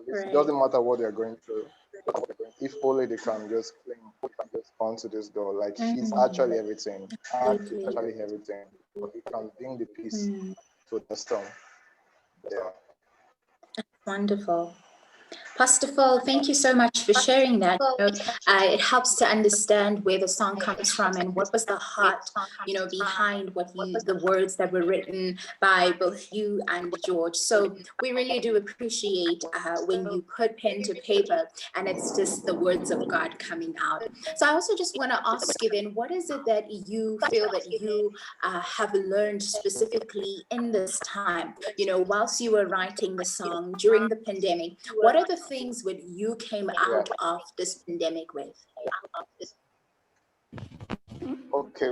It doesn't matter what they're going through. If only they can just cling onto this door. Like he's actually everything. Actually everything. But he can bring the peace to the storm. Yeah. Wonderful. Pastor Phil, thank you so much for sharing that. It helps to understand where the song comes from and what was the heart, behind the words that were written by both you and George. So we really do appreciate when you put pen to paper and it's just the words of God coming out. So I also just want to ask you then, what is it that you feel that you have learned specifically in this time, whilst you were writing the song during the pandemic? What are the things that you came out of this pandemic with? Okay,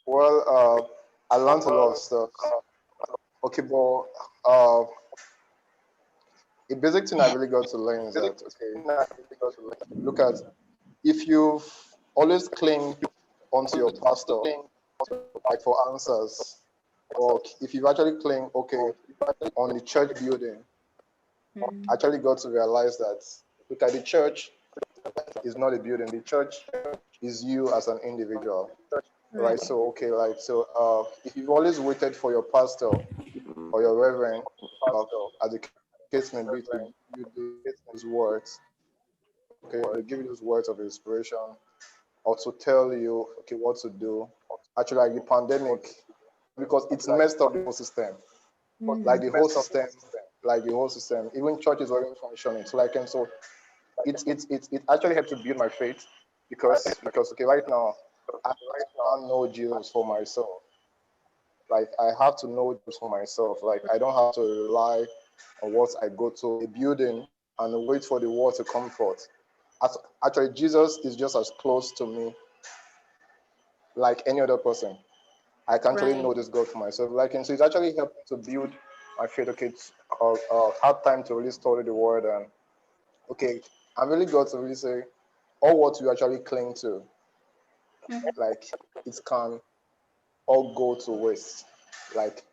well, I learned a lot of stuff. Okay, but a basic thing I really got to learn is that, look at, if you've always cling onto your pastor, like for answers, or if you've actually cling, on the church building, actually got to realize that, look at, the church is not a building. The church is you as an individual, right? So, if you've always waited for your pastor or your reverend, as the case may be, to give you those words, to give you those words of inspiration, or to tell you, what to do. Actually, like the pandemic, because it's messed up the whole system. Like the whole system, even churches weren't functioning. So it actually had to build my faith because right now I don't know Jesus for myself. Like I have to know Jesus for myself. Like I don't have to rely on what I go to a building and wait for the word to come forth. Actually, Jesus is just as close to me like any other person. I can actually know this God for myself. So it's actually helped to build my faith. Have time to really study the word, and I really got to really say all what you actually cling to, like it can all go to waste. Like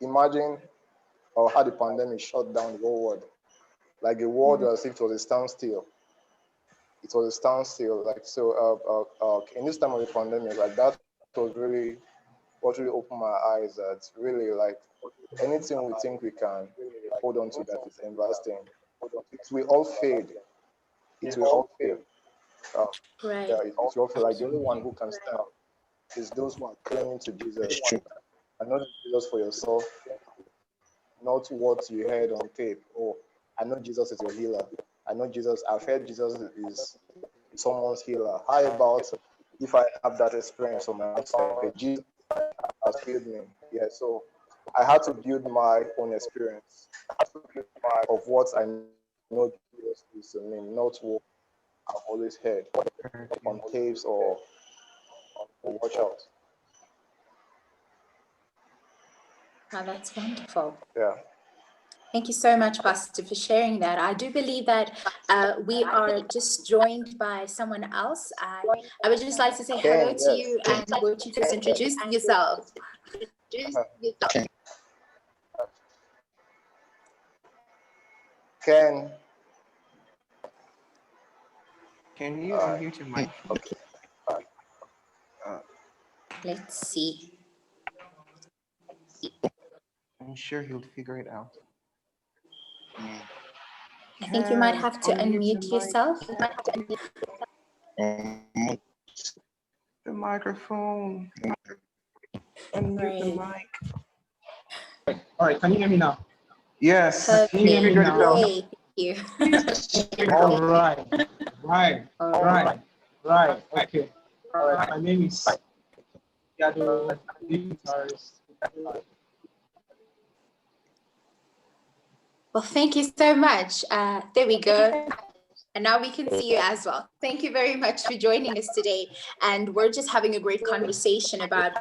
imagine how the pandemic shut down the whole world. Like the world was as if it was a standstill. It was a standstill. In this time of the pandemic, like that was really what really opened my eyes. That really, like, anything we think we can hold on to that is investing, it will all fade. It will all fail. It will all feel like the only one who can stand is those who are clinging to Jesus, and not Jesus for yourself, not what you heard on tape. Oh, I know Jesus is your healer. I know Jesus. I've heard Jesus is someone's healer. How about if I have that experience on my side? Jesus has healed me. Yeah. So I had to build my own experience of what I know Jesus is to me, not what I've always heard on tapes or watch out. Wow, that's wonderful. Yeah. Thank you so much, Pastor, for sharing that. I do believe that we are just joined by someone else. I would just like to say hello to you, and would you just introduce yourself? Ken. Can you unmute your mic? Okay. Let's see. I'm sure he'll figure it out. I think you might have to unmute yourself. The microphone. Unmute the mic. All right, can you hear me now? Yes. Can you hear me now? Thank you. All right. Okay. All right. My name is Yado, lead guitarist. Well, thank you so much. There we go. And now we can see you as well. Thank you very much for joining us today. And we're just having a great conversation about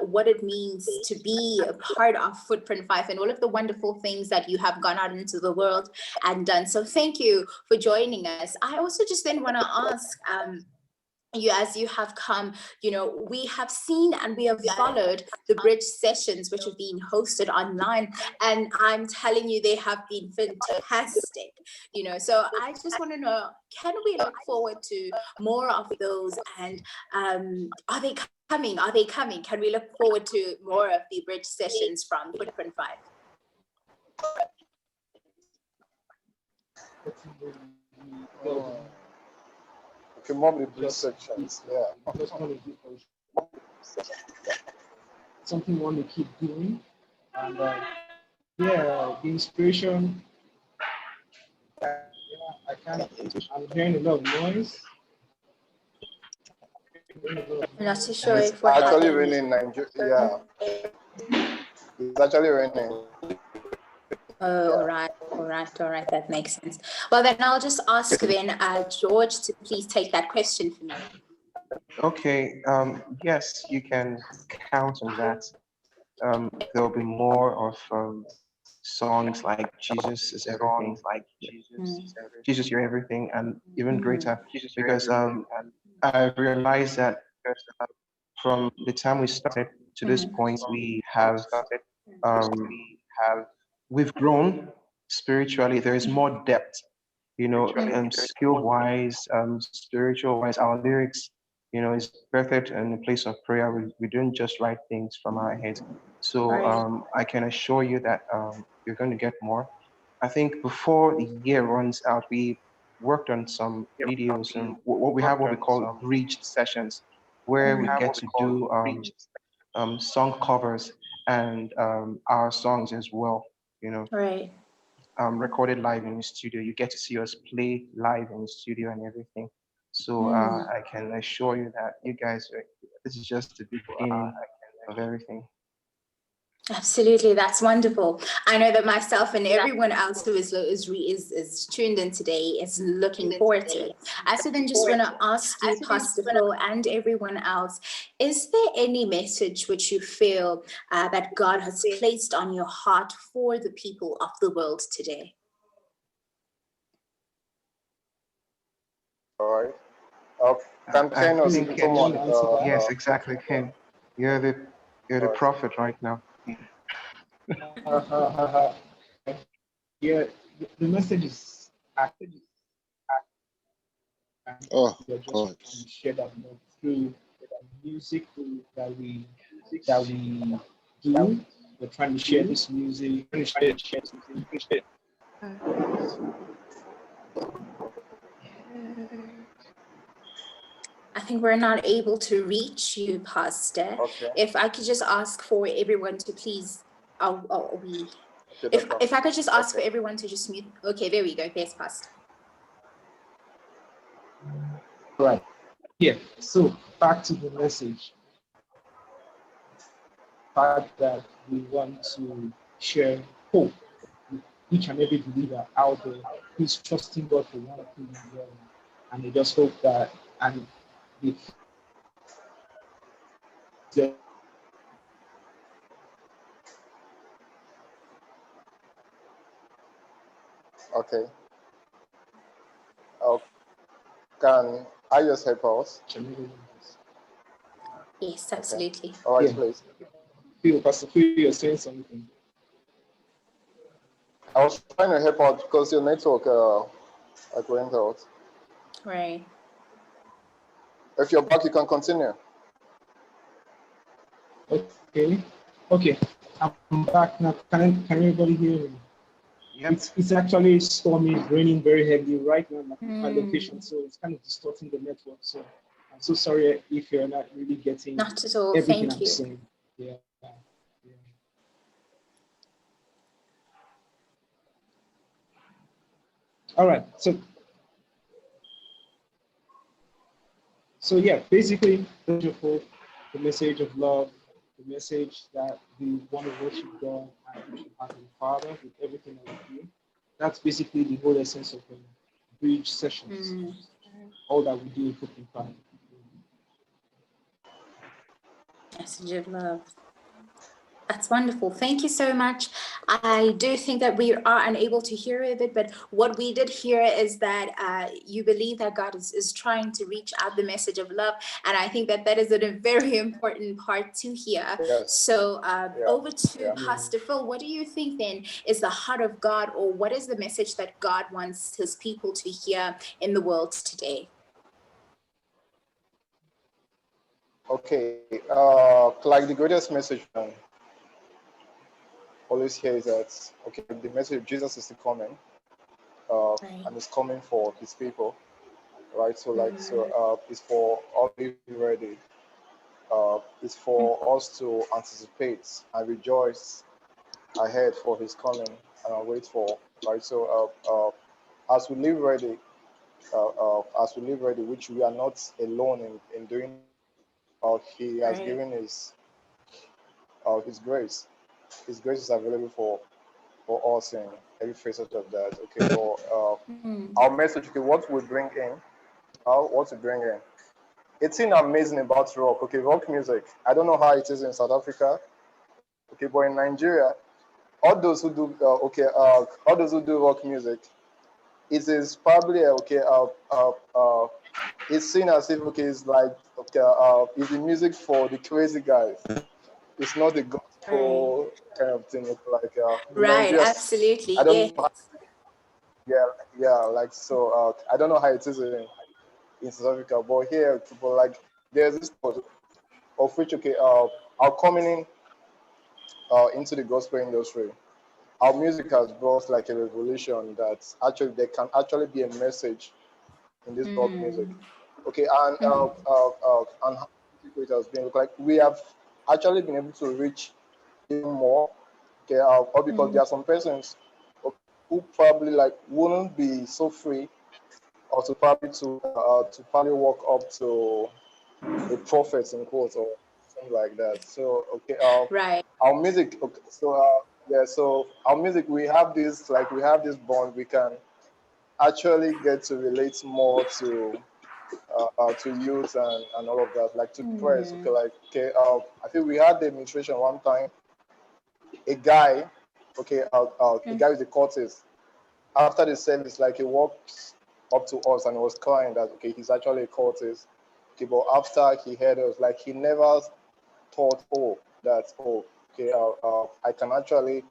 what it means to be a part of FootPrint5 and all of the wonderful things that you have gone out into the world and done. So thank you for joining us. I also just then want to ask, as you have come, we have seen and we have followed the bridge sessions which have been hosted online, and I'm telling you, they have been fantastic. So I just want to know, can we look forward to more of those? And are they coming? Can we look forward to more of the bridge sessions from FootPrint5? Okay, more bridge sections. Yeah. Something we want to keep doing, and the inspiration. I'm hearing a lot of noise. I'm not too sure It's if we're actually having... raining in Nigeria. Yeah. It's actually raining. Oh, all right, that makes sense. Well, then I'll just ask then George to please take that question for me. Okay. Yes, you can count on that. There'll be more of songs like Jesus is everything, Jesus, you're everything, and even greater, because I've realized that from the time we started to this point, um, we've grown spiritually. There is more depth, skill-wise, spiritual-wise. Our lyrics, is perfect in a place of prayer. We don't just write things from our heads. So I can assure you that you're going to get more. I think before the year runs out, we worked on some videos and what we call bridged sessions, where we get to do song covers and our songs as well. Right. Recorded live in the studio. You get to see us play live in the studio and everything. So I can assure you that you guys, this is just the beginning of everything. Absolutely, that's wonderful. I know that myself and everyone else who is tuned in today is looking forward to it. I so then just want to ask you, Pastor Phil, and everyone else, is there any message which you feel that God has placed on your heart for the people of the world today? All right. Can Ken or someone? Yes, exactly, Ken. You're the prophet right now. Yeah, the message is active. Oh, We're just God. trying to share that love through music that we do. We're trying to share this music. I think we're not able to reach you, Pastor. Okay. If I could just ask for everyone to please, if I could just ask for everyone to just mute. Okay, there we go. There's Pastor. Right. Yeah. So back to the message. Fact that we want to share hope with each and every believer out there who's trusting God for one thing as well. And we just hope that Okay. Can I just help us? Yes, absolutely. Okay. All right, Yeah. please. Pastor Phil, you're saying something. I was trying to help out because your network went out. Right. If you're back, you can continue. Okay. I'm back now. Can everybody hear me? Yep. It's actually stormy, raining very heavily right now at my location, so it's kind of distorting the network. So I'm so sorry if you're not really getting Not at all. everything Thank I'm you. saying. Yeah. All right. So yeah, basically, the message of love, the message that we want to worship God and worship as the Father with everything that we do. That's basically the whole essence of the bridge sessions. All that we do in FootPrint5. Message of love. That's wonderful. Thank you so much. I do think that we are unable to hear it, but what we did hear is that you believe that God is trying to reach out the message of love. And I think that that is a very important part to hear. Yes. So over to Yeah. Pastor Phil, what do you think then is the heart of God, or what is the message that God wants his people to hear in the world today? Okay. Like the greatest message always hear is that, okay, the message of Jesus is coming, Right. and it's coming for his people, right? So it's for all to be ready. It's for us to anticipate and rejoice ahead for his coming and wait for, right? So as we live ready, which we are not alone in doing, he has Right. given his grace. His grace is available for us in every facet of that. Okay, so our message, okay, what we bring in, what we bring in. It's amazing about rock. Okay, rock music. I don't know how it is in South Africa. Okay, but in Nigeria, all those who do all those who do rock music, it is probably it's seen as if, okay, it's like, okay, it's the music for the crazy guys. It's not the gospel kind of thing. It's like in Right, Nigeria, absolutely. I don't Yeah. know. Yeah, like so. I don't know how it is in South Africa, but here, people, like, there's this thought of which, okay, are coming in into the gospel industry. Our music has brought like a revolution that actually there can actually be a message in this rock music. Okay, and how it has been, like, we have actually been able to reach even more. Okay, or because there are some persons who probably like wouldn't be so free, or to probably walk up to a prophet in quotes or something like that. So okay, Right. our music. Okay, so so our music, we have this bond. We can actually get to relate more to youth and all of that, like to press. Okay, like, okay, I think we had the administration one time. A guy, okay, a guy with the cortis. After the service, like, he walked up to us and was crying that, okay, he's actually a cultist. Okay, but after he heard us, like, he never thought, okay, I can actually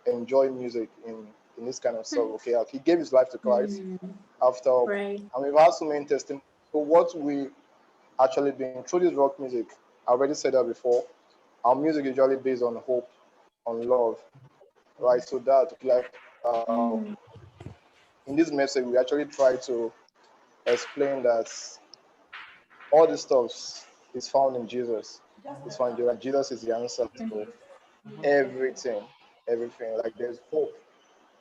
enjoy music in this kind of stuff. Okay, he gave his life to Christ after, Right. and we've had so many testimonies. So what we actually been through this rock music, I already said that before. Our music is usually based on hope, on love, right? So that, like, in this message, we actually try to explain that all this stuff is found in Jesus. It's found in Jesus. Jesus is the answer to everything, everything. Like, there's hope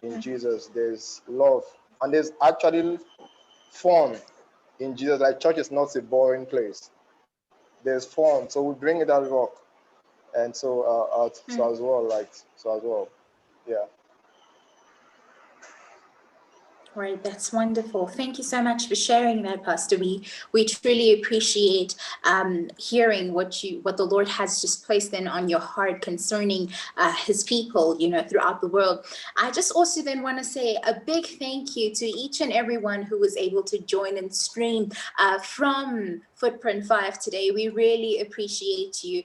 in Jesus, there's love, and there's actually fun in Jesus. Like, church is not a boring place. There's fun, so we bring it out rock, and so as well, yeah. Right, that's wonderful. Thank you so much for sharing that, Pastor. We truly appreciate hearing what the Lord has just placed in on your heart concerning His people, throughout the world. I just also then want to say a big thank you to each and everyone who was able to join and stream from FootPrint5 today. We really appreciate you.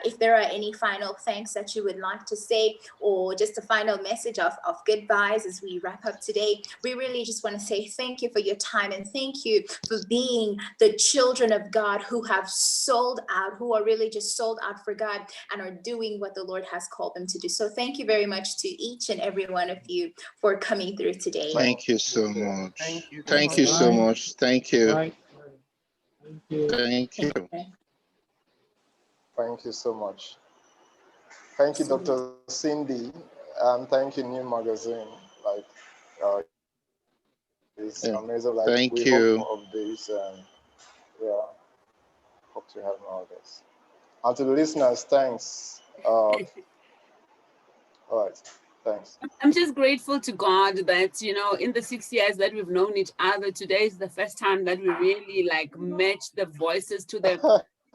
If there are any final thanks that you would like to say, or just a final message of goodbyes as we wrap up today, we really just want to say thank you for your time, and thank you for being the children of God who have sold out, who are really just sold out for God and are doing what the Lord has called them to do. So thank you very much to each and every one of you for coming through today. Thank you so much. Thank you. Thank you so much. Thank you. Right. Thank you. Thank you. Thank you so much. Thank you, Dr. Cindy, and thank you, New Magazine. Like, it's amazing. Like, Thank we you. hope more of this, and yeah, hope to have more of this. And to the listeners, thanks. All right, thanks. I'm just grateful to God that, in the 6 years that we've known each other, today is the first time that we really like match the voices to the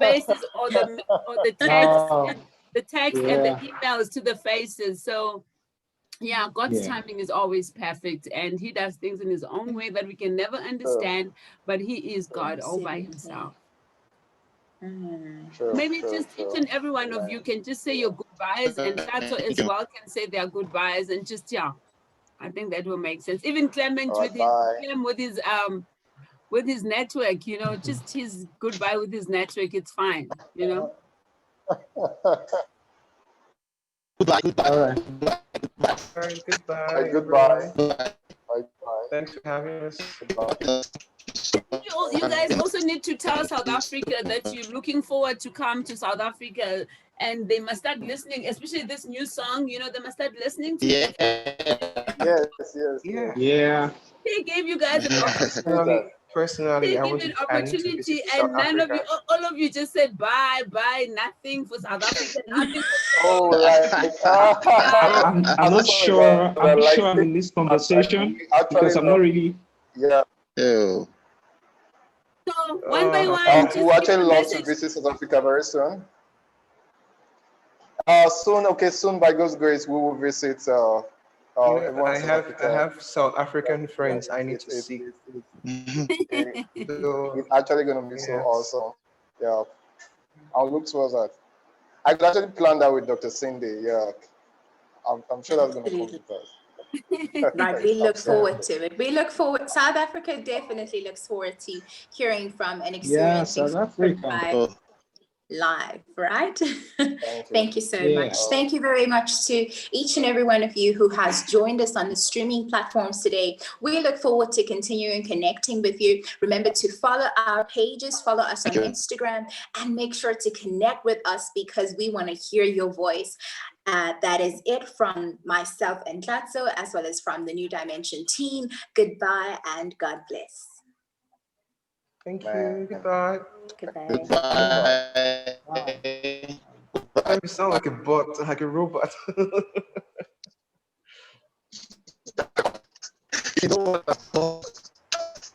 faces, or the text, Wow. and the text and the emails to the faces. So yeah, God's Yeah. timing is always perfect, and He does things in His own way that we can never understand, but He is God all by Absolutely. Himself. True, Maybe true, just each true. and every one of you can just say your goodbyes, and Tlatso as well can say their goodbyes, and just, yeah, I think that will make sense. Even Clement All right, with bye. with his network, you know, just his goodbye with his network, it's fine, you know. Goodbye, goodbye. All right. All right, goodbye, Goodbye. everyone. Bye. Bye. Thanks for having us. Goodbye. You guys also need to tell South Africa that you're looking forward to come to South Africa, and they must start listening, especially this new song, you know, they must start listening to Yeah. it. Yes, yes, Yeah. yes. Yeah. They gave you guys an opportunity. Personally, They I give want an to. I need to opportunity, visit South and none of you, Africa. all of you just said bye, nothing for South Africa, nothing for Oh, like, I'm not sorry, sure. but, I'm not like, sure I'm in this conversation actually, because I'm not really. yeah. Oh. So one by one, just We give actually a love to message. visit South Africa very soon. Soon, okay, soon by God's grace, we will visit everyone I in South have Africa. South African friends I need to It's, see. it's actually going to be so Yes. awesome. Yeah, I'll look towards that. I could actually plan that with Dr. Cindy. Yeah, I'm sure that's going to come to pass. Right, we look Absolutely. forward to it. We look forward. South Africa definitely looks forward to hearing from and Yeah, experiencing South Africa. FootPrint5 Oh. live, right? Thank you. Thank you so Yeah. much. Thank you very much to each and every one of you who has joined us on the streaming platforms today. We look forward to continuing connecting with you. Remember to follow our pages, follow us on Instagram, and make sure to connect with us because we want to hear your voice. That is it from myself and Tlatso, as well as from the New Dimension team. Goodbye and God bless. Thank Man. you. Goodbye. Goodbye. Goodbye. Sometimes you sound like a bot, like a robot. You know what?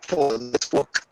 For network.